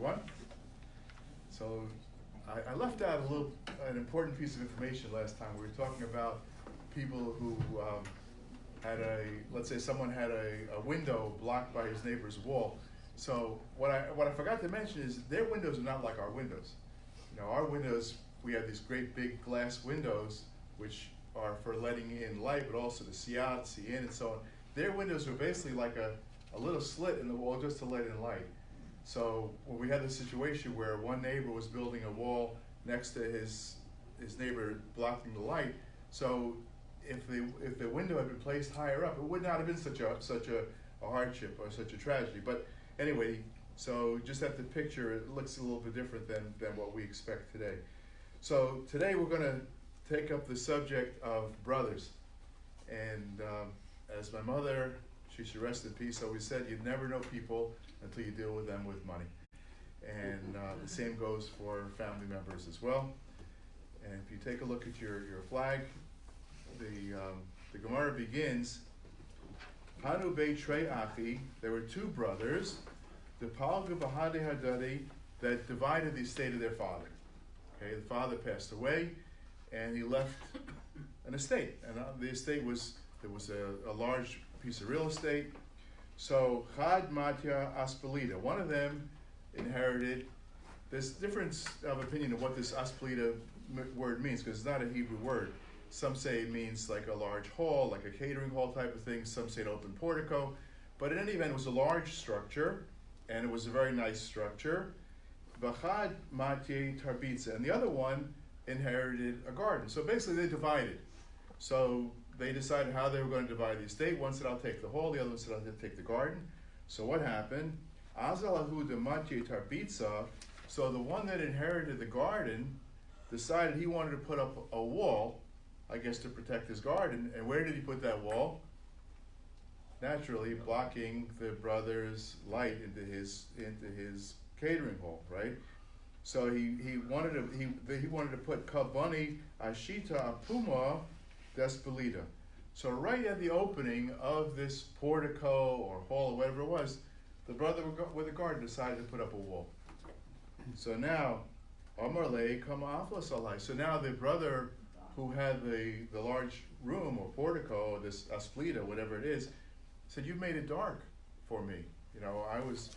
everyone. So I left out an important piece of information last time. We were talking about people who let's say someone had a window blocked by his neighbor's wall. So what I forgot to mention is their windows are not like our windows. Our windows, we have these great big glass windows which are for letting in light, but also to see out, see in, and so on. Their windows were basically like a little slit in the wall just to let in light. So when we had this situation where one neighbor was building a wall next to his neighbor blocking the light, so if the window had been placed higher up, it would not have been such a hardship or such a tragedy. But anyway, so just have to picture it looks a little bit different than what we expect today. So today we're going to take up the subject of brothers. And as my mother, she should rest in peace, always said, you never know people until you deal with them with money. And the same goes for family members as well. And if you take a look at your flag, the Gemara begins, Hanu Beit Trei Achi, there were two brothers, the Palgu Bahade Hadadi, that divided the estate of their father. Okay, the father passed away, and he left an estate. And the estate there was a large piece of real estate. So Chad Matya Aspelita, one of them inherited. There's difference of opinion of what this Aspelita word means, because it's not a Hebrew word. Some say it means like a large hall, like a catering hall type of thing. Some say an open portico. But in any event, it was a large structure, and it was a very nice structure. Bachad Matye Tarbitza, and the other one inherited a garden. So basically they divided. So they decided how they were going to divide the estate. One said, I'll take the hall. The other one said, I'll take the garden. So what happened? Azalahu de Matye Tarbitza. So the one that inherited the garden decided he wanted to put up a wall, I guess, to protect his garden. And where did he put that wall? Naturally, blocking the brother's light into his catering hall, right? So he wanted to put Kabani Ashita Apuma Despelita. So right at the opening of this portico or hall or whatever it was, the brother with the garden decided to put up a wall. So now, Amarle Kama Aflas Alai. So now the brother who had the large room or portico, this asplita, whatever it is, said, "You made it dark for me. I was,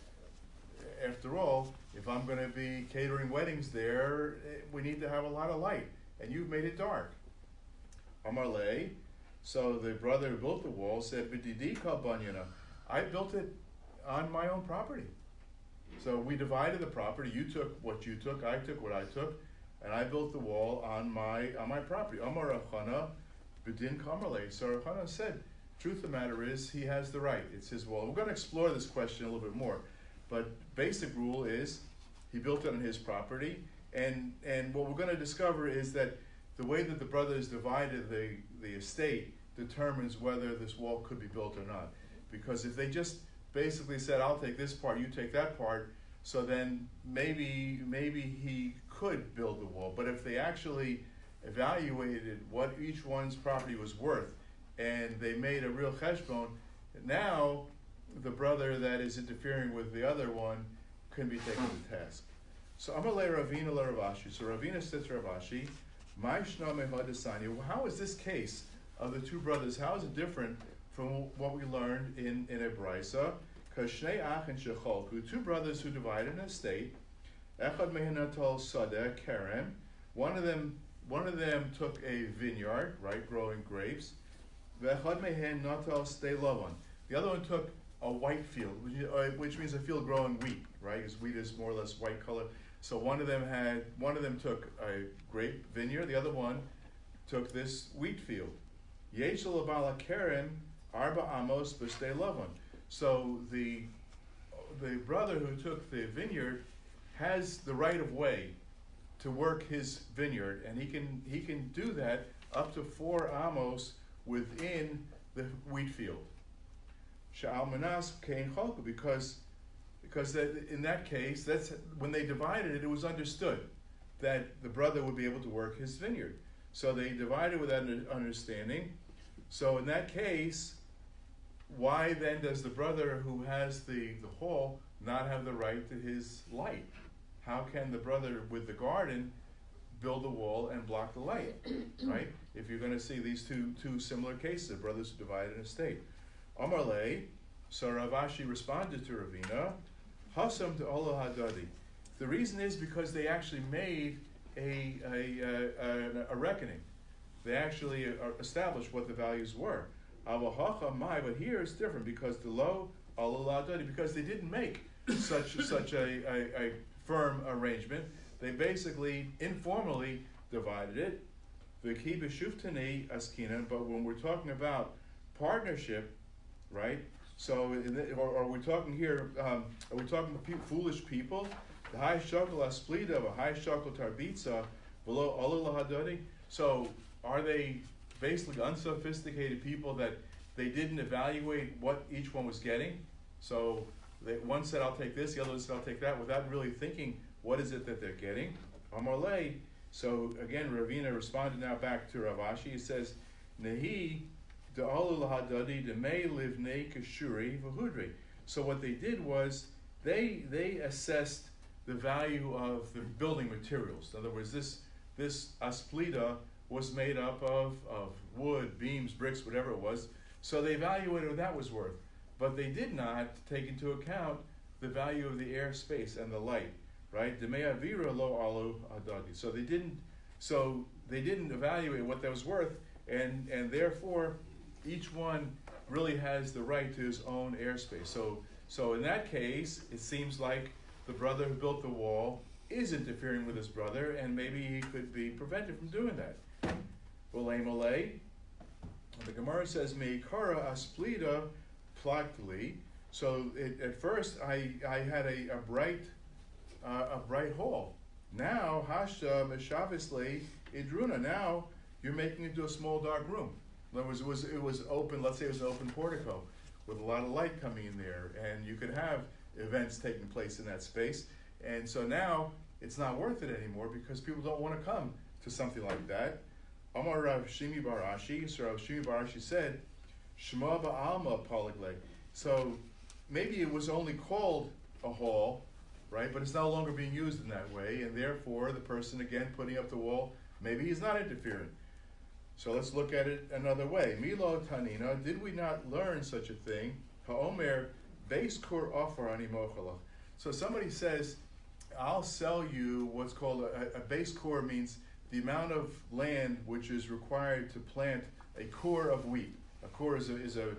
after all, if I'm going to be catering weddings there, we need to have a lot of light, and you've made it dark." Amarle, so the brother who built the wall said, "B'didi kabanyana, I built it on my own property. So we divided the property. You took what you took, I took what I took, and I built the wall on my property." Amar Rav Chana, b'din kamarle. So Rav Chana said, truth of the matter is, he has the right. It's his wall. We're going to explore this question a little bit more. But basic rule is, he built it on his property. And what we're going to discover is that the way that the brothers divided the estate determines whether this wall could be built or not. Because if they just basically said, I'll take this part, you take that part, so then maybe he could build the wall. But if they actually evaluated what each one's property was worth, and they made a real cheshbon, now the brother that is interfering with the other one can be taken to task. So Amalei Ravina la Ravashi. So Ravina says to Ravashi, Maishna mehadasanya. How is this case of the two brothers? How is it different from what we learned in a brisa? Because Shnei Achin shecholku, two brothers who divided an estate. Echad mehinatol sadeh kerem. One of them took a vineyard, right, growing grapes. V'echad mehen natal stei lavan. The other one took a white field, which means a field growing wheat, right? Because wheat is more or less white color. So one of them took a grape vineyard. The other one took this wheat field. Yeshel abala kerem arba amos b'stei lavan. So the brother who took the vineyard has the right of way to work his vineyard, and he can do that up to 4 amos within the wheat field. Sha'al manas kein chalku, because in that case, that's when they divided it. It was understood that the brother would be able to work his vineyard. So they divided with that understanding. So in that case, why then does the brother who has the hall not have the right to his light? How can the brother with the garden build a wall and block the light, right? If you're going to see these two similar cases of brothers who divide an estate. Amarle, so Rav Ashi responded to Ravina, Hasam to Allah Hadadi. The reason is because they actually made a reckoning. They actually established what the values were. But here it's different because the low Allah Hadadi, because they didn't make such a firm arrangement. They basically informally divided it. V'ki b'shuftani askinan. But when we're talking about partnership, right? So, are we talking here? Are we talking foolish people? The high shakel asplida, a high shakel tarbitza, below Allah lahadadi. So, are they basically unsophisticated people that they didn't evaluate what each one was getting? So, one said, "I'll take this," the other said, "I'll take that," without really thinking what is it that they're getting. Amarle. So again, Ravina responded now back to Rav Ashi. He says, "Nehi de'alu lahadadi demei livnei kashuri v'hudri." So what they did was they assessed the value of the building materials. In other words, this asplida was made up of wood, beams, bricks, whatever it was. So they evaluated what that was worth, but they did not take into account the value of the airspace and the light. Right? So they didn't evaluate what that was worth, and therefore each one really has the right to his own airspace. So in that case, it seems like the brother who built the wall is interfering with his brother, and maybe he could be prevented from doing that. The Gemara says, "Meikara asplida plaktli." So at first I had a bright hall. Now, Hasha Meshavisle Idruna. Now you're making it into a small dark room. In other words, it was open. Let's say it was an open portico with a lot of light coming in there, and you could have events taking place in that space. And so now it's not worth it anymore because people don't want to come to something like that. Amar Rav Shimi Barashi. So Rav Shimi Barashi said, "Shema ba'alma poligle." So maybe it was only called a hall, right? But it's no longer being used in that way, and therefore the person again putting up the wall, maybe he's not interfering. So let's look at it another way. Milo Tanina, did we not learn such a thing? Ha'omer beis kur ofar ani mochalach. So somebody says, I'll sell you what's called a beis kur, means the amount of land which is required to plant a core of wheat. A core is a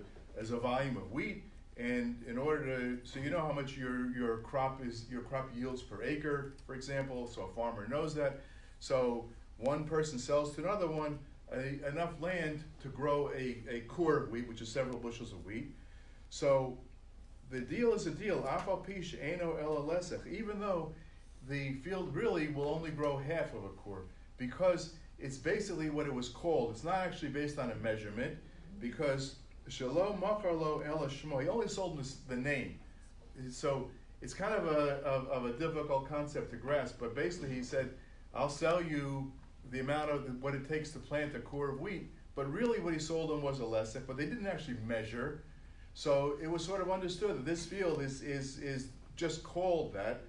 volume of wheat. And in order to, so you know how much your crop yields per acre, for example, so a farmer knows that. So one person sells to another one enough land to grow a core of wheat, which is several bushels of wheat. So the deal is a deal. Afal pish eno ela lesech, even though the field really will only grow half of a core, because it's basically what it was called. It's not actually based on a measurement, because Shalom Macharlo Ela Shmo. He only sold the name. So it's kind of a difficult concept to grasp, but basically he said, I'll sell you the amount of what it takes to plant a core of wheat, but really what he sold them was a lesek, but they didn't actually measure. So it was sort of understood that this field is just called that.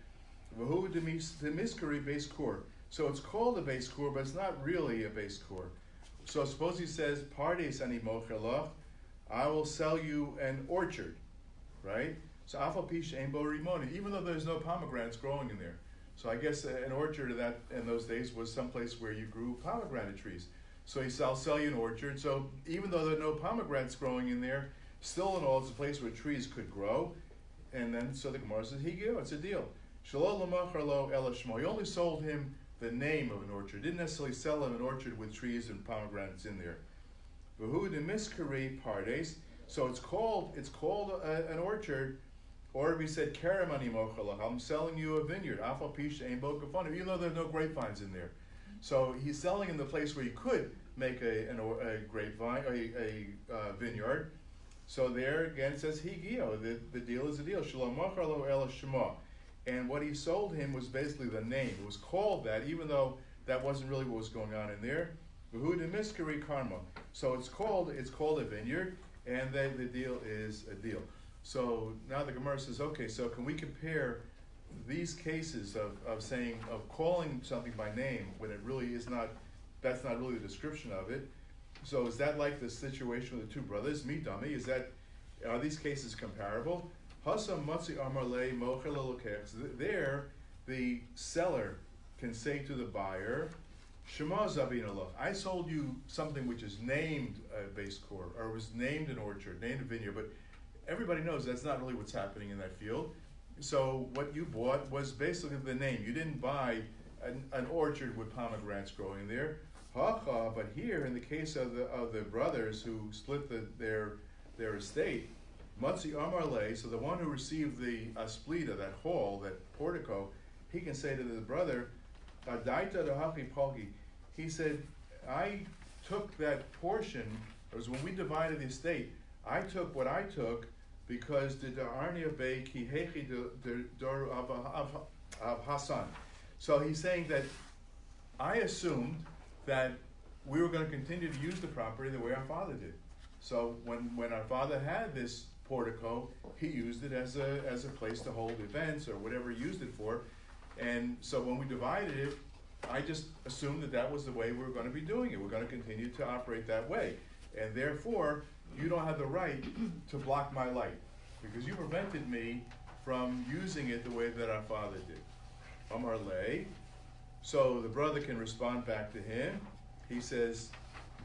Vahu demiskari base core. So it's called a base core, but it's not really a base core. So suppose he says, Pardes ani mochelach, I will sell you an orchard, right? So afal pish ein bo rimoni, even though there's no pomegranates growing in there. So I guess an orchard in those days was someplace where you grew pomegranate trees. So he said, I'll sell you an orchard. So even though there are no pomegranates growing in there, still in all, it's a place where trees could grow. And then, so the Gemara says, it's a deal. Shalom l'machar lo ela shmo. He only sold him the name of an orchard. Didn't necessarily sell him an orchard with trees and pomegranates in there. V'hu demiskari pardes. So it's called an orchard, or we said kerem ani mochalach. I'm selling you a vineyard. Afal pish ein bo kafanu. Even though there are no grapevines in there, so he's selling in the place where you could make a grapevine, a vineyard. So there again it says higio. The deal is a deal. Shalom mochalach ela shema. And what he sold him was basically the name. It was called that, even though that wasn't really what was going on in there. V'hu demiskari karma. So it's called a vineyard, and the deal is a deal. So now the Gemara says, okay, so can we compare these cases of saying, of calling something by name when it really is not, that's not really the description of it? So is that like the situation with the two brothers, me dummy? Are these cases comparable? Hasam matzi amarle mochel elokech. There, the seller can say to the buyer, Shema Zavin Allah, I sold you something which is named a base core, or was named an orchard, named a vineyard, but everybody knows that's not really what's happening in that field. So what you bought was basically the name. You didn't buy an orchard with pomegranates growing there. But here, in the case of the brothers who split their estate, Matzi Amar Le, so the one who received the asplita, that hall, that portico, he can say to the brother, Adaita Dahachi Palgi. He said, I took that portion, it was when we divided the estate, I took what I took because the Arnia Bay Ki Hechi Dor of Hassan. So he's saying that I assumed that we were going to continue to use the property the way our father did. So when our father had this portico, he used it as a place to hold events or whatever he used it for. And so when we divided it, I just assumed that was the way we were going to be doing it. We're going to continue to operate that way. And therefore, you don't have the right to block my light because you prevented me from using it the way that our father did. Amar Le. So the brother can respond back to him. He says,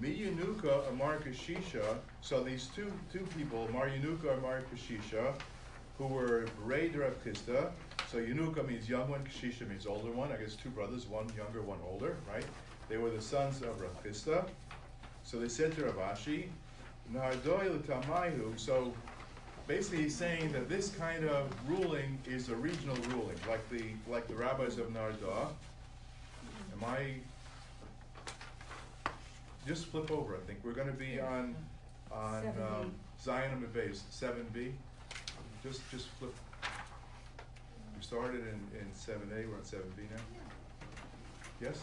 Mi Yanuka Amar Kashisha. So these two people, Mar Yanuka and Mar Kashisha, who were Berei de Rav Chisda. So Yanuka means young one, Kashisha means older one. I guess two brothers, one younger, one older, right? They were the sons of Rav Chisda. So they said to Rav Ashi, Nardoi l'tamayu. So basically he's saying that this kind of ruling is a regional ruling, like the rabbis of Narda. Am I? Just flip over. I think we're going to be on Zion and Base 7b. Just flip. We started in 7a. We're on 7b now. Yes.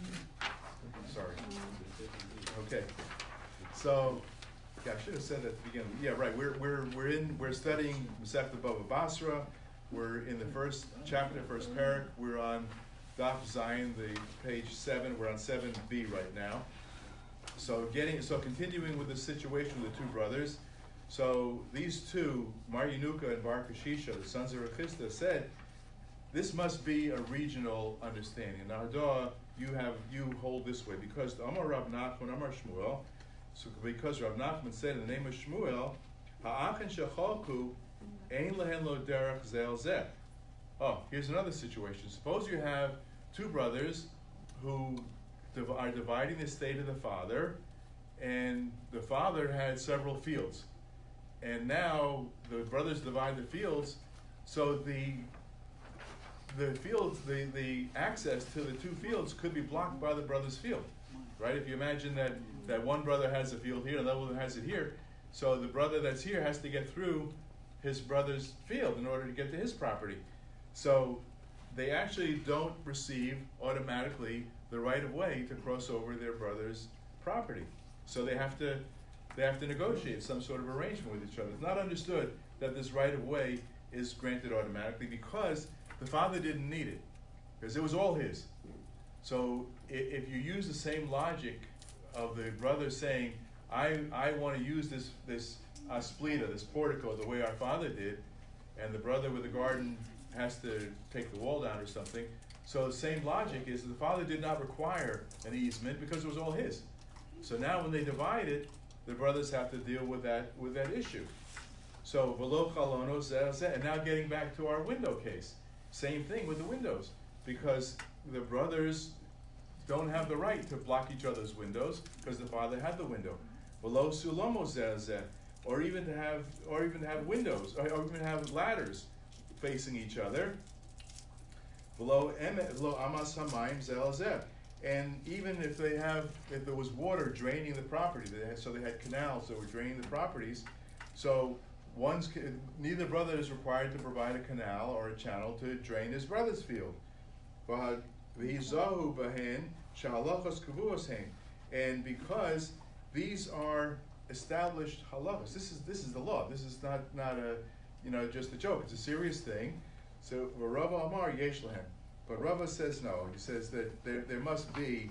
Oh. Sorry. Okay. So, yeah, I should have said that at the beginning. Yeah, right. We're studying Masechta Bava Batra. We're in the first chapter, first parak. We're on Daf Zion, the page 7. We're on 7b right now. So continuing with the situation with the two brothers. So these two, Mar Yanuka and Bar Kashisha, the sons of Rechista, said, this must be a regional understanding. Now, Hadaw, you hold this way because Amar Rav Nachman, Amar Shmuel. So because Rav Nachman said in the name of Shmuel, Ha'achin shechalku ein lehen lo derech zel zeh. Oh, here's another situation. Suppose you have two brothers who are dividing the estate of the father, and the father had several fields. And now the brothers divide the fields, so the fields, the access to the two fields could be blocked by the brother's field, right? If you imagine that one brother has a field here and the other one has it here, so the brother that's here has to get through his brother's field in order to get to his property. So they actually don't receive automatically the right of way to cross over their brother's property. So they have to negotiate some sort of arrangement with each other. It's not understood that this right of way is granted automatically because the father didn't need it, because it was all his. So if you use the same logic of the brother saying, I want to use this asplita, this portico, the way our father did, and the brother with the garden has to take the wall down or something. So the same logic is that the father did not require an easement because it was all his. So now when they divide it, the brothers have to deal with that issue. So v'lo chalono zeh zeh. And now getting back to our window case, same thing with the windows, because the brothers don't have the right to block each other's windows because the father had the window. V'lo sulomo zeh zeh. Or even to have windows, or even have ladders facing each other. Below amas hamayim zel zeh. And even if there was water draining the property, they had canals that were draining the properties. So neither brother is required to provide a canal or a channel to drain his brother's field. But v'hizahu bahen shahalachos kavuos hein. And because these are established halachas. This is the law. This is not a just a joke. It's a serious thing. So Rava Amar Yesh Lahem, but Rava says no. He says that there must be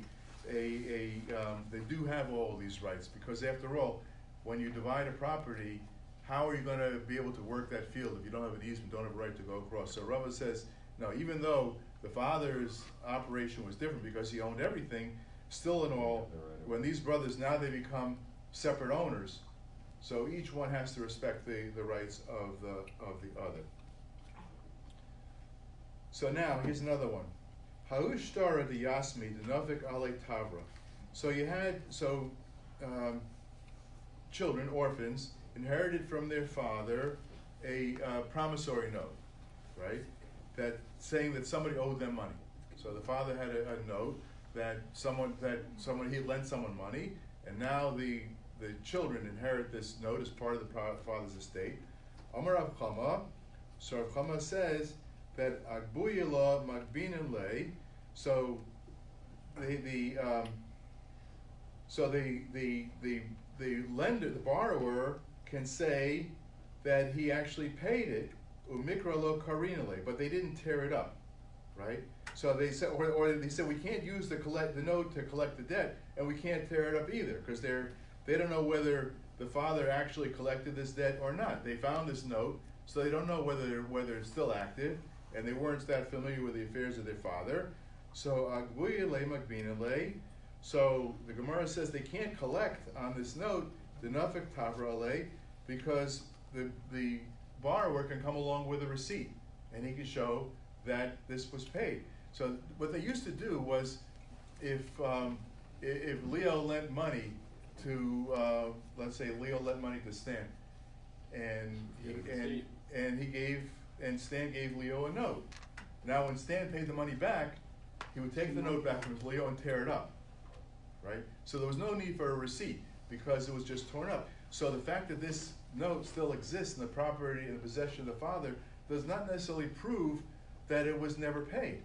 they do have all these rights, because after all, when you divide a property, how are you going to be able to work that field if you don't have an easement, don't have a right to go across? So Rava says no. Even though the father's operation was different because he owned everything, still in all, when these brothers now they become separate owners, so each one has to respect the rights of the other. So now here's another one. Ha'ushtara de Yasmi de Novik Ale Tavra. So you had children, orphans, inherited from their father a promissory note, right? That saying that somebody owed them money. So the father had a note that someone he had lent someone money, and now the children inherit this note as part of the father's estate. Amar Rav Chama, so Rav Chama says that Agbuyila Magbinin Le, so the lender, the borrower, can say that he actually paid it, umikra lo karinale, but they didn't tear it up, right? So they said, or they said, we can't use the note to collect the debt, and we can't tear it up either, because they don't know whether the father actually collected this debt or not. They found this note, so they don't know whether it's still active, and they weren't that familiar with the affairs of their father. So agbuya le magbina le. So the Gemara says they can't collect on this note the nafik tavra le, because the borrower can come along with a receipt, and he can show that this was paid. So what they used to do was, if Leo lent money to, let's say Leo lent money to Stan, and Stan gave Leo a note. Now when Stan paid the money back, he would take the note back from Leo and tear it up, right? So there was no need for a receipt because it was just torn up. So the fact that this note still exists in the property and the possession of the father does not necessarily prove that it was never paid.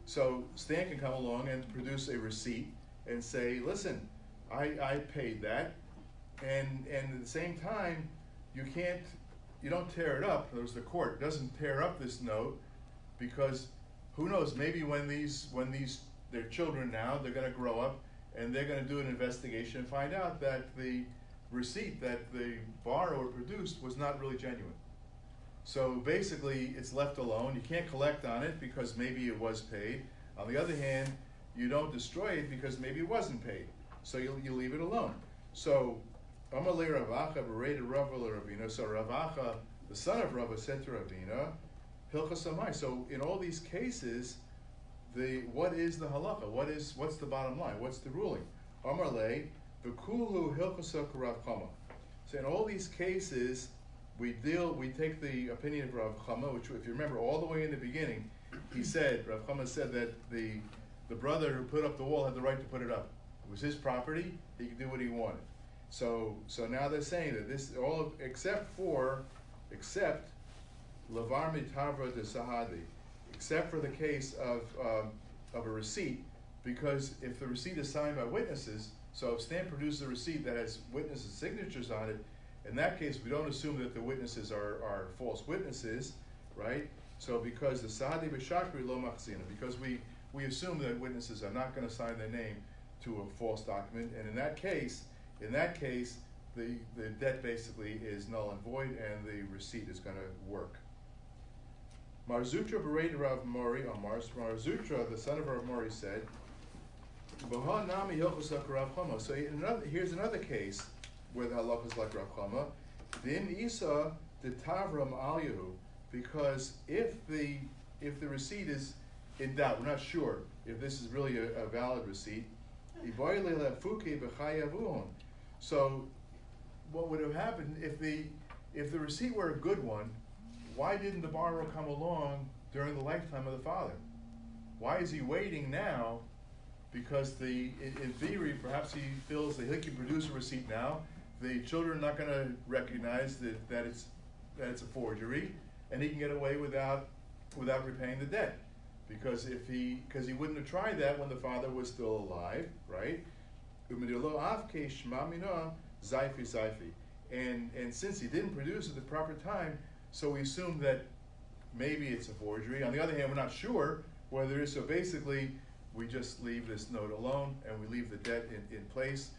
So Stan can come along and produce a receipt and say, listen, I paid that, and at the same time, you don't tear it up. In other words, the court doesn't tear up this note, because who knows, maybe when they're children now, they're going to grow up and they're going to do an investigation and find out that the receipt that the borrower produced was not really genuine. So basically, it's left alone. You can't collect on it because maybe it was paid. On the other hand, you don't destroy it because maybe it wasn't paid. So you leave it alone. So Amalei Ravacha berated Rava Ravina. So Ravacha, the son of Rava, said to Ravina, Hilchas Amai. So in all these cases, what is the halacha? What's the bottom line? What's the ruling? Amalei v'kulu Hilchas Rav Chama. So in all these cases, we take the opinion of Rav Chama, which, if you remember, all the way in the beginning, Rav Chama said that the brother who put up the wall had the right to put it up. It was his property; he could do what he wanted. So now they're saying that this all except lavar mitavra de sahadi, except for the case of a receipt, because if the receipt is signed by witnesses, so if Stan produces a receipt that has witnesses' signatures on it, in that case, we don't assume that the witnesses are false witnesses, right? So because the Sadi B'Shakri Lo Machzina, because we assume that witnesses are not going to sign their name to a false document, and in that case, the debt basically is null and void, and the receipt is going to work. Marzutra berated Rav Mori on Marzutra, the son of Rav Mori, said, Boha Nami Hilchos Rav Chama. So here's another case where the halakha is like Rav Chama, Din Isa de Tavram Al Yehu, because if the receipt is in doubt, we're not sure if this is really a valid receipt. So what would have happened if the receipt were a good one? Why didn't the borrower come along during the lifetime of the father? Why is he waiting now? Because in theory, perhaps he feels that he can produce a receipt now. The children are not going to recognize that it's a forgery, and he can get away without repaying the debt, because he wouldn't have tried that when the father was still alive, right? Zaifi. And since he didn't produce at the proper time, so we assume that maybe it's a forgery. On the other hand, we're not sure whether it is. So basically, we just leave this note alone and we leave the debt in place.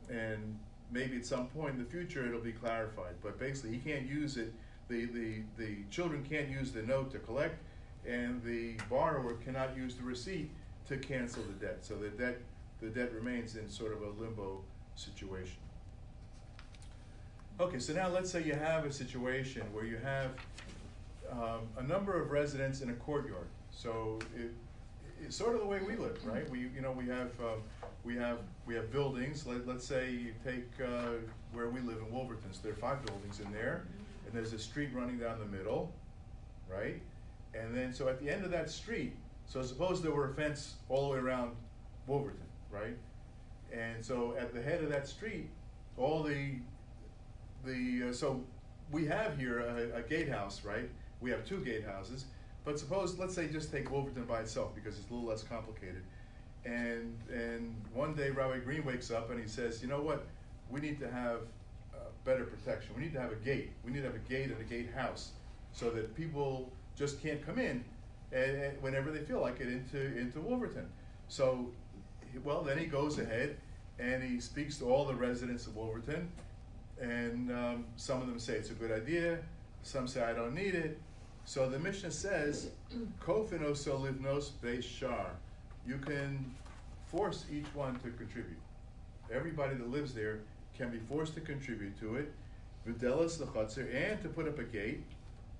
And maybe at some point in the future it'll be clarified. But basically, he can't use it. The children can't use the note to collect, and the borrower cannot use the receipt to cancel the debt. So the debt remains in sort of a limbo situation. Okay, so now let's say you have a situation where you have a number of residents in a courtyard. So it's sort of the way we live, right? We have buildings. Let's say you take where we live in Wolverton. So there are 5 buildings in there, and there's a street running down the middle, right? And then so at the end of that street, so suppose there were a fence all the way around Wolverton, right? And so at the head of that street, all so we have here a gatehouse, right? We have 2 gatehouses, but suppose, let's say, just take Wolverton by itself because it's a little less complicated. And one day Rabbi Green wakes up and he says, you know what? We need to have better protection. We need to have a gate. We need to have a gate and a gatehouse so that people just can't come in and whenever they feel like it into Wolverton. So, well, then he goes ahead and he speaks to all the residents of Wolverton. And some of them say it's a good idea, some say I don't need it. So the Mishnah says, Kofin oso livnos beis shar. You can force each one to contribute. Everybody that lives there can be forced to contribute to it. V'delas l'chatzer, and to put up a gate,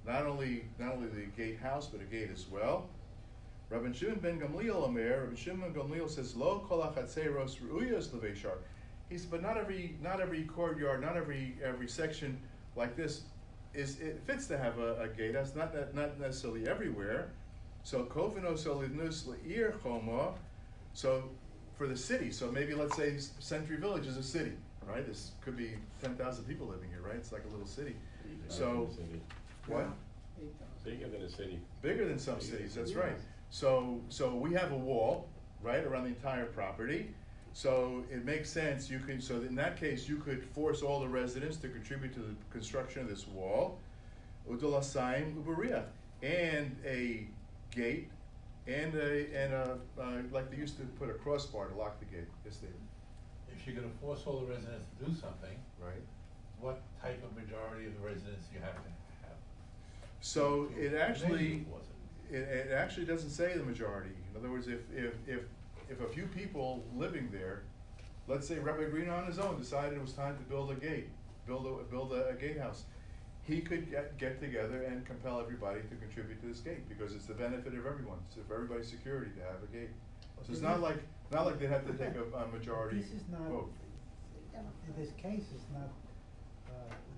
not only the gatehouse, but a gate as well. Rabbi Shimon ben Gamliel Omer, Rabbi Shimon ben Gamliel says, Lo kol hachatzeros ru'uyos l'vei shar. He said, but not every courtyard, not every section like this it fits to have a gate. That's not necessarily everywhere. So kovino solidnus le'ir choma. So for the city, so maybe let's say Century Village is a city, right? This could be 10,000 people living here, right? It's like a little city. So what? Bigger than a city. Bigger than some cities. That's right. So we have a wall, right, around the entire property. So it makes sense. So in that case, you could force all the residents to contribute to the construction of this wall, udolasayim ubariach, and a gate, and like they used to put a crossbar to lock the gate. Yes, David. If you're going to force all the residents to do something, right? What type of majority of the residents you have to have? So it actually doesn't say the majority. In other words, if a few people living there, let's say Rabbi Green on his own decided it was time to build a gate, build a gatehouse, he could get together and compel everybody to contribute to this gate because it's the benefit of everyone. It's for everybody's security to have a gate. So it's not like they have to take a majority This is not, vote. in this case, it's not,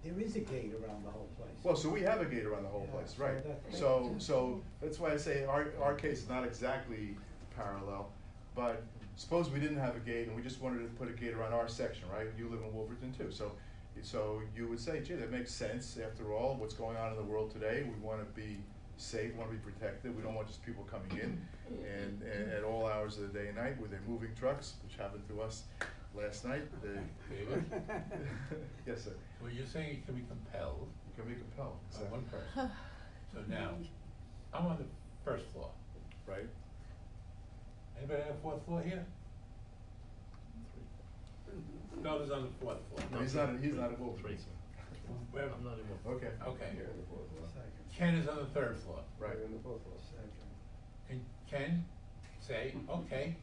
there is a gate around the whole place. Well, so we have a gate around the whole place, so right? that's So that's why I say our case is not exactly parallel. But suppose we didn't have a gate and we just wanted to put a gate around our section, right? You live in Wolverton too. So you would say, gee, that makes sense. After all, what's going on in the world today, we want to be safe, want to be protected. We don't want just people coming in and at all hours of the day and night with their moving trucks, which happened to us last night. David? Yes, sir. So you're saying it can be compelled. It can be compelled. By one person. So now, I'm on the first floor. Right. Anybody on the 4th floor here? No, there's on the 4th floor. No, he's not a Wolverton. Where? I'm not involved. Okay. Okay. Second. Ken is on the 3rd floor. Right. Second. Can Ken say, okay,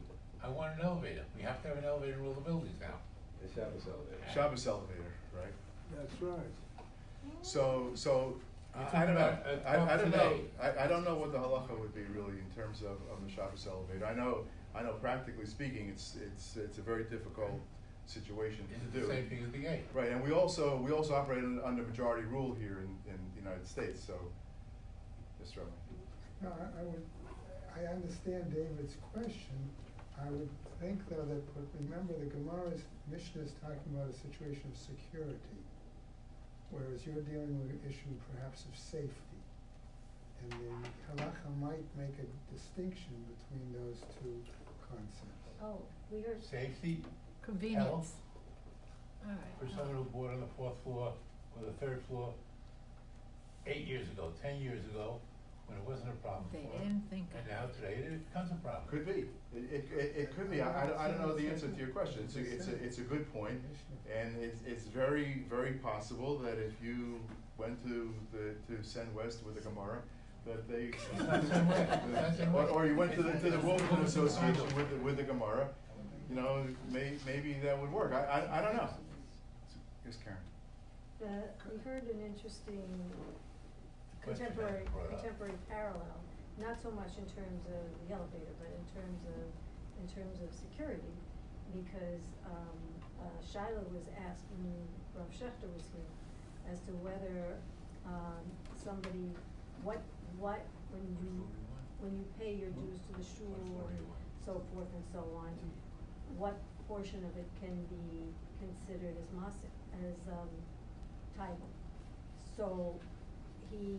I want an elevator. We have to have an elevator in all the buildings now. The Shabbos elevator. Shabbos elevator, right? That's right. So You're I talking don't know. about I don't know. today. I don't know what the halacha would be really in terms of the Shabbos elevator. I know practically speaking, it's a very difficult situation Is to it do. the same thing as the gate? Right, and we also operate under majority rule here in the United States. So, yes, Rabbi. No, I understand David's question. I would think though that, remember the Gemara's Mishnah is talking about a situation of security, whereas you're dealing with an issue perhaps of safety. And the halacha might make a distinction between those two concepts. Oh, weird. Safety, Convenience. for someone who bought on the 4th floor or the 3rd floor 8 years ago, 10 years ago, when it wasn't a problem They before. didn't think And of now today it becomes a problem. Could be. It could be. I don't know the answer to your question. It's a good point, and it's very, very possible that if you went to Sen West with the Gemara, that they or you went to the Wilton Association with the Gemara, you know, maybe that would work. I don't know. Yes, Karen. We heard an interesting Question contemporary brought up. parallel, not so much in terms of the elevator, but in terms of security, because Shiloh was asked when Rav Schechter was here as to whether somebody when you pay your dues to the shul and so forth and so on, what portion of it can be considered as masik, as tithing. So he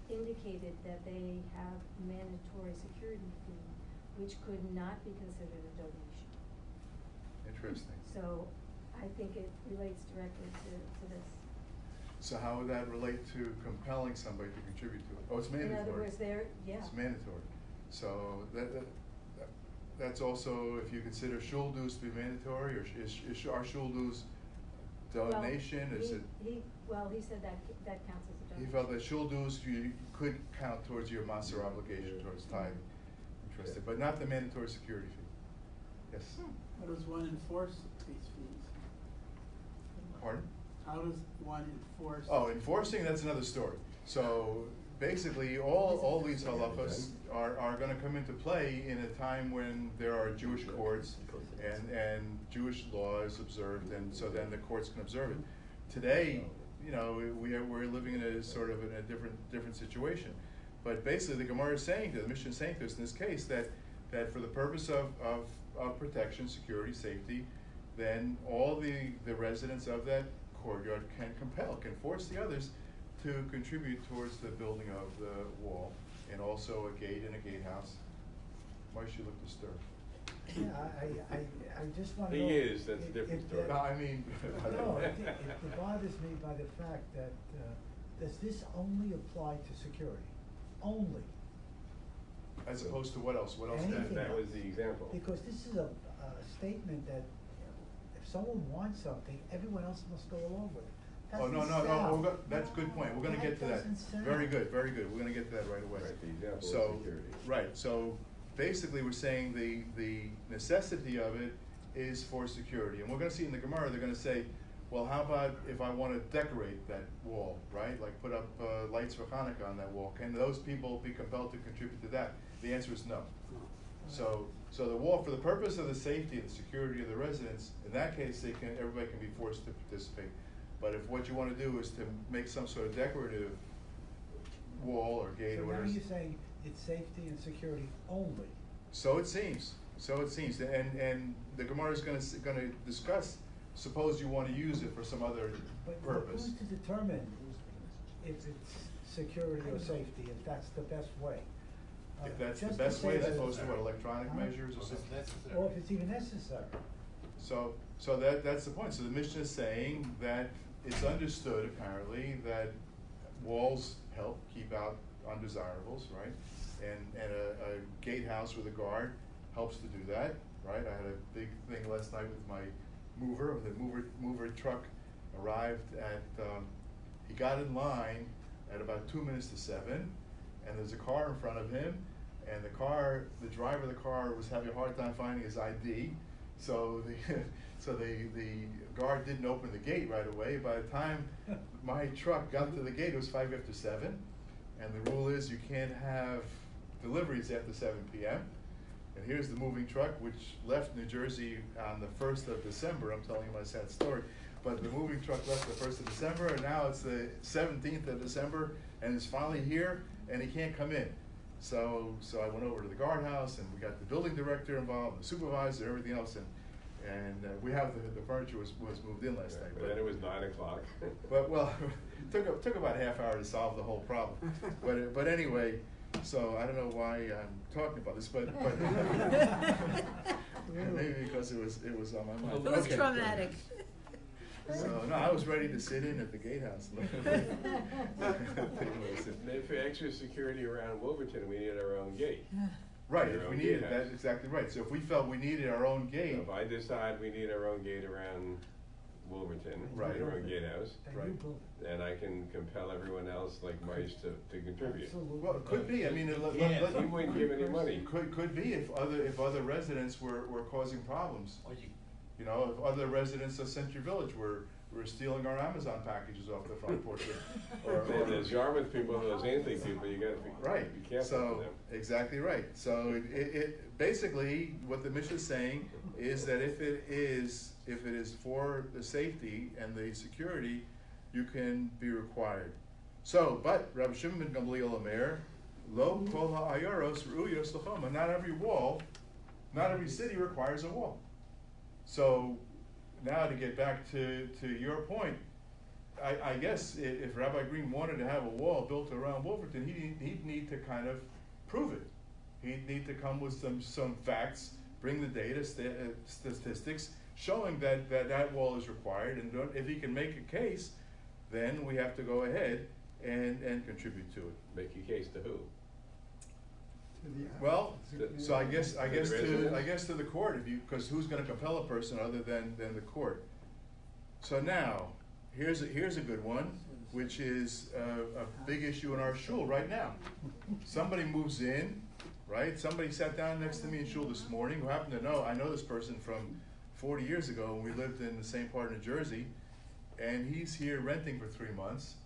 indicated that they have mandatory security fee, which could not be considered a donation. Interesting. So I think it relates directly to this. So how would that relate to compelling somebody to contribute to it? Oh, it's mandatory. In other words, It's mandatory. So that's also, if you consider shul dues to be mandatory, or is our shul dues donation? Well, he said that counts as a donation. He felt that shul dues you could count towards your maser obligation, towards tithing. Interesting, but not the mandatory security fee. Yes. How does one enforce these fees? Pardon? How does one enforce? Oh, enforcing, that's another story. So basically, all these halachas are going to come into play in a time when there are Jewish courts and Jewish law is observed, and so then the courts can observe it. Today, you know, we're living in a sort of in a different situation. But basically, the Gemara is saying to the Mishnah is saying to us in this case that for the purpose of protection, security, safety, then all the residents of that courtyard can force the others to contribute towards the building of the wall, and also a gate and a gatehouse. Why should you look disturbed? Yeah, I just want to He know. is, that's a different story. No, I mean, No, it bothers me by the fact that, does this only apply to security? Only? as opposed to what else? What else? Anything. That was the example. Because this is a statement that if someone wants something, everyone else must go along with it. Oh, no, Doesn't no, sound- that's a good point. We're gonna get to that. doesn't sound- Very good, very good. We're gonna get to that right away. Right, the example of So, security. right, so basically we're saying the necessity of it is for security. And we're gonna see in the Gemara, they're gonna say, well, how about if I wanna decorate that wall, right? Like put up lights for Hanukkah on that wall. Can those people be compelled to contribute to that? The answer is no. So the wall, for the purpose of the safety and security of the residents, in that case, everybody can be forced to participate. But if what you want to do is to make some sort of decorative wall or gate or So now whatever. you're saying it's safety and security only. So it seems. And the Gemara is gonna discuss, suppose you want to use it for some other But purpose. who's to determine if it's security or safety, if that's the best way? If that's the Just to best say way, as that- opposed to what, electronic Huh? measures or Well, something? that's necessary. Or if it's even necessary. So that's the point. So the Mishnah is saying that it's understood apparently that walls help keep out undesirables, right? And a gatehouse with a guard helps to do that, right? I had a big thing last night with my mover. The mover truck arrived at, he got in line at about 2 minutes to 7, and there's a car in front of him, and the driver of the car was having a hard time finding his ID. So the guard didn't open the gate right away. By the time my truck got to the gate, it was 5 after 7, and the rule is you can't have deliveries after 7 p.m. And here's the moving truck, which left New Jersey on the 1st of December. I'm telling you my sad story. But the moving truck left the 1st of December, and now it's the 17th of December, and it's finally here, and he can't come in. So I went over to the guardhouse, and we got the building director involved, the supervisor, everything else, and we have the furniture was moved in last night. But then it was 9 o'clock. But well, it took about a half hour to solve the whole problem. But anyway, so I don't know why I'm talking about this, but maybe because it was on my mind. It was Okay. traumatic. So, no, I was ready to sit in at the gatehouse. And for extra security around Wolverton, we need our own gate. Right, Your if own we needed, gatehouse. that's exactly right. So if we felt we needed our own So gate, if I decide we need our own gate around Wolverton, Right. our own gatehouse, And Right. you build it. then I can compel everyone else like mice to contribute. Absolutely. well, it could be, I mean, Yeah. He wouldn't give any money. could be if other residents were causing problems. Or you, You know, if other residents of Century Village were stealing our Amazon packages off the front porch. And those Yarmouth people, those Anthony people, you gotta Right, be careful so, with them. exactly right. So it basically, what the Mishnah is saying is that if it is for the safety and the security, you can be required. So, but Rabbi Shimon ben Gamliel Omer, lo kol ha'ayaros ru'yos l'choma. Not every wall, not every city requires a wall. So, now to get back to your point, I guess if Rabbi Green wanted to have a wall built around Wolverton, he'd need to kind of prove it. He'd need to come with some facts, bring the data, statistics, showing that wall is required. And if he can make a case, then we have to go ahead and contribute to it. Make your case to who? To the Well, so I guess the residents? to the court, because who's going to compel a person other than the court? So now, here's a good one, which is a big issue in our shul right now. Somebody moves in, right? Somebody sat down next to me in shul this morning who happened to know, I know this person from 40 years ago when we lived in the same part of New Jersey, and he's here renting for 3 months.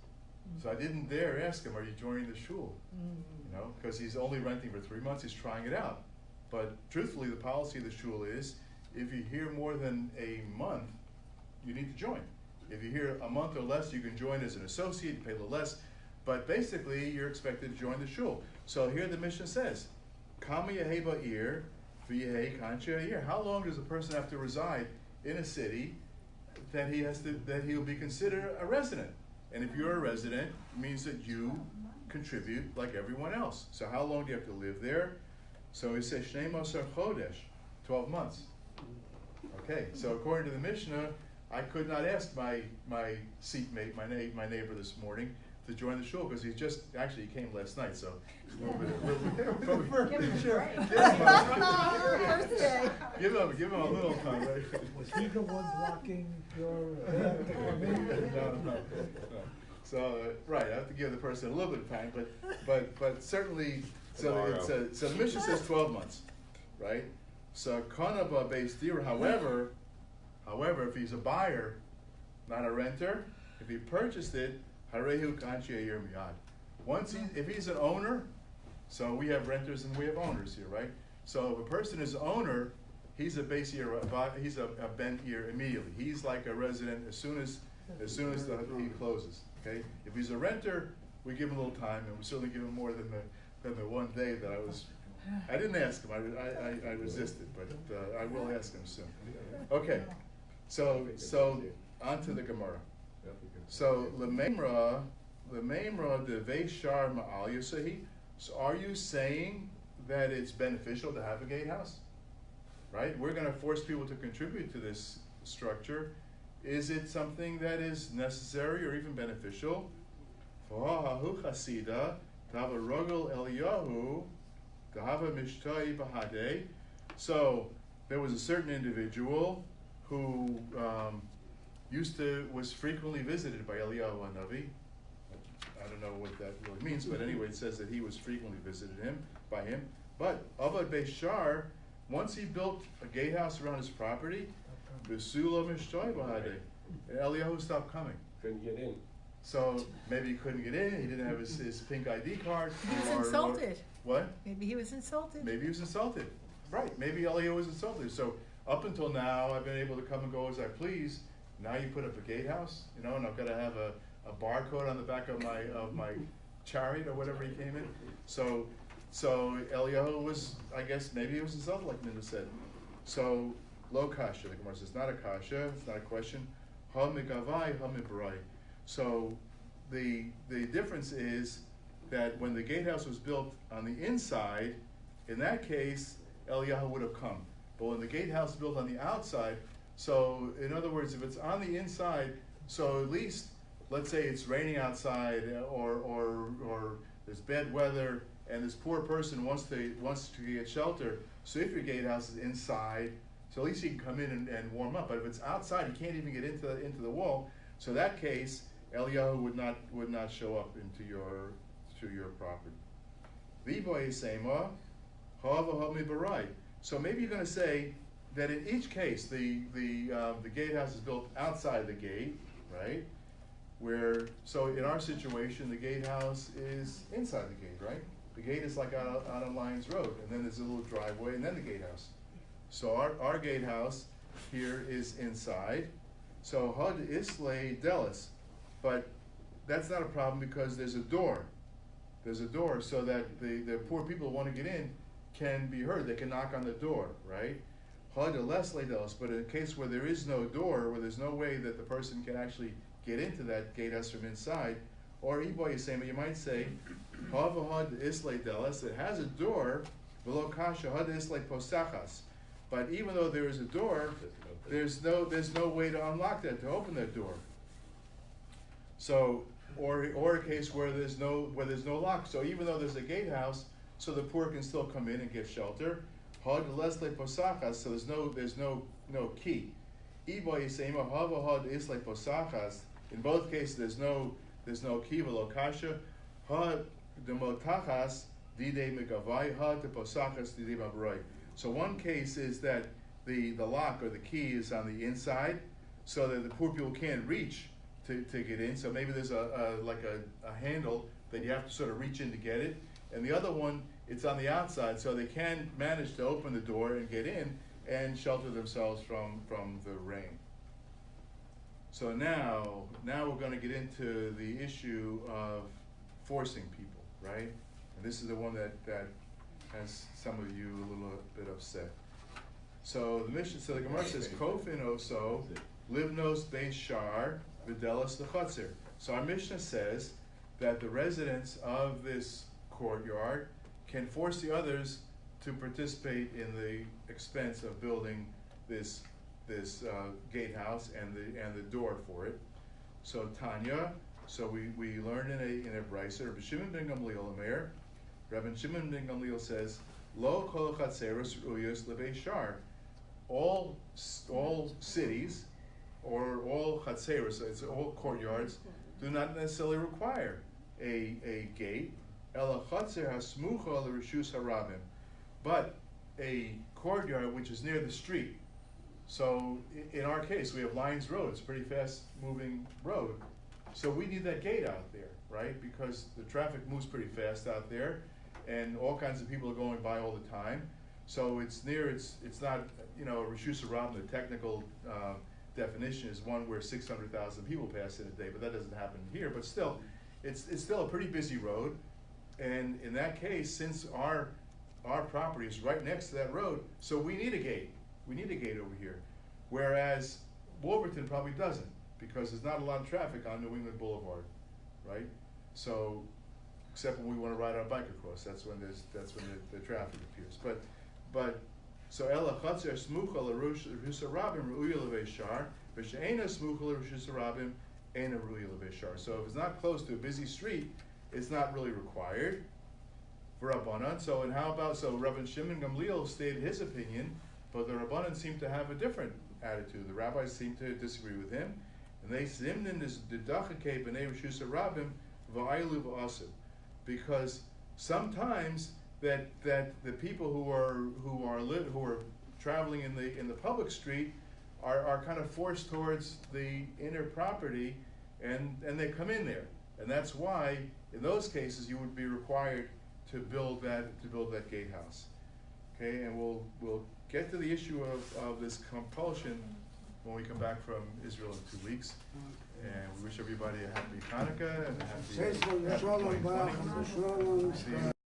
So I didn't dare ask him, are you joining the shul? You know, because he's only renting for 3 months, he's trying it out. But truthfully, the policy of the shul is, if you're here more than a month, you need to join. If you're here a month or less, you can join as an associate, you pay a little less, but basically, you're expected to join the shul. So here the Mishnah says, Kama Yehe Ba'ir, V'Yehe Kancha Yir. How long does a person have to reside in a city that he'll be considered a resident? And if you're a resident, it means that you contribute like everyone else. So how long do you have to live there? So he says, Shnei Masar Chodesh, 12 months. Okay, so according to the Mishnah, I could not ask my seatmate, my neighbor this morning, to join the shul, because he came last night, so. Give him a little time, right? Was he the one blocking your van to come in? No. So, right, I have to give the person a little bit of time, but certainly, so the Mishnah says 12 months, right? So, Kanaba based deer, however, if he's a buyer, not a renter, if he purchased it, Harehu Kanchi Ayir Miyad. If he's an owner, so we have renters and we have owners here, right? So if a person is an owner, he's a base year, he's a bent year immediately. He's like a resident as soon as he closes. Okay. If he's a renter, we give him a little time, and we certainly give him more than the 1 day that I didn't ask him. I resisted, but I will ask him soon. Okay. So on to the Gemara. So Lememra de Veishar Ma'al Yasahi. So are you saying that it's beneficial to have a gatehouse? Right? We're going to force people to contribute to this structure. Is it something that is necessary or even beneficial? V'hahu chasida tava rogel Eliyahu tahava mishtai bahade. So there was a certain individual who was frequently visited by Eliyahu Hanavi. I don't know what that really means, but anyway, it says that he was frequently visited by him. But Avad Beishar, once he built a gatehouse around his property, Besula Mishtoy Bahade, and Eliyahu stopped coming. Couldn't get in. So maybe he couldn't get in, he didn't have his pink ID card. He was insulted. What? Maybe he was insulted. Maybe he was insulted. Right, maybe Eliyahu was insulted. So up until now, I've been able to come and go as I please. Now you put up a gatehouse, and I've got to have a barcode on the back of my chariot or whatever he came in. So Eliyahu was, I guess, maybe he was insulted, like Minda said. So lo kasha, the Gemara says, not a kasha, it's not a question. Ha migavai, ha mibrai. So the difference is that when the gatehouse was built on the inside, in that case, Eliyahu would have come. But when the gatehouse was built on the outside, So in other words, if it's on the inside, so at least, let's say it's raining outside, or there's bad weather, and this poor person wants to get shelter. So if your gatehouse is inside, so at least he can come in and warm up. But if it's outside, he can't even get into the wall. So in that case, Eliyahu would not show up to your property. So maybe you're going to say that in each case, the gatehouse is built outside the gate, right? So in our situation, the gatehouse is inside the gate, right? The gate is like out on Lyons Road, and then there's a little driveway, and then the gatehouse. So our gatehouse here is inside. So Hod Islay Delis, but that's not a problem because there's a door. There's a door so that the poor people who want to get in can be heard. They can knock on the door, right? Hod Leslay Delis, but in a case where there is no door, where there's no way that the person can actually get into that gatehouse from inside, or Iboy is saying, but you might say, Hava Hod Islay Delis, it has a door, below Kasha Hod Islay Posachas. But even though there is a door, there's no way to unlock that, to open that door. So, or a case where there's no lock. So even though there's a gatehouse, so the poor can still come in and get shelter. Hod Leslay Posachas, so there's no key. Iboy Yisema Hava Hod Islay Posachas. In both cases, there's no key, below Kasha. Hod Demotachas Dide Megavai Hod Posachas Dide Mabroi. So one case is that the lock or the key is on the inside, so that the poor people can't reach to get in. So maybe there's a handle that you have to sort of reach in to get it. And the other one, it's on the outside, so they can manage to open the door and get in and shelter themselves from the rain. So now we're going to get into the issue of forcing people, right? And this is the one that has some of you a little bit upset. So the Gemara says, Kofin oso, livnos beis shar, videlis lechotzer. So our Mishnah says that the residents of this courtyard can force the others to participate in the expense of building this gatehouse and the door for it. So Tanya, so we learn in a brisa, Rabbi Shimon ben Gamliel Omer, Rabbi Shimon ben Gamliel says, Lo kol chatzeros ruyos lebeis shar. All cities or all chatzeros, it's all courtyards, do not necessarily require a gate. Ela chatzer hasmucha l'rishus harabim, but a courtyard which is near the street. So in our case, we have Lyons Road. It's a pretty fast-moving road. So we need that gate out there, right? Because the traffic moves pretty fast out there, and all kinds of people are going by all the time. So it's not, Rishus Harabim, the technical definition is one where 600,000 people pass in a day, but that doesn't happen here. But still, it's still a pretty busy road. And in that case, since our property is right next to that road, so we need a gate. We need a gate over here. Whereas Wolverton probably doesn't, because there's not a lot of traffic on New England Boulevard, right? So, except when we want to ride our bike across, that's when the traffic appears. But so Ela Chatzer Smucha LaRush Harabim Ru'uya LeVeishar, V'She'ena Smucha LaRush Harabim Eina Ru'uya LeVeishar. So if it's not close to a busy street, it's not really required for Rabbanan. So Rabbi Shimon Gamliel stated his opinion, but the Rabbanan seem to have a different attitude. The rabbis seem to disagree with him, and they zimnin is didachake b'nei Rishus Harabim v'aylu v'asu, because sometimes that the people who are traveling in the public street are kind of forced towards the inner property, and they come in there, and that's why in those cases you would be required to build that gatehouse. Okay, and we'll get to the issue of this compulsion when we come back from Israel in 2 weeks. And we wish everybody a happy Hanukkah and a happy 2020.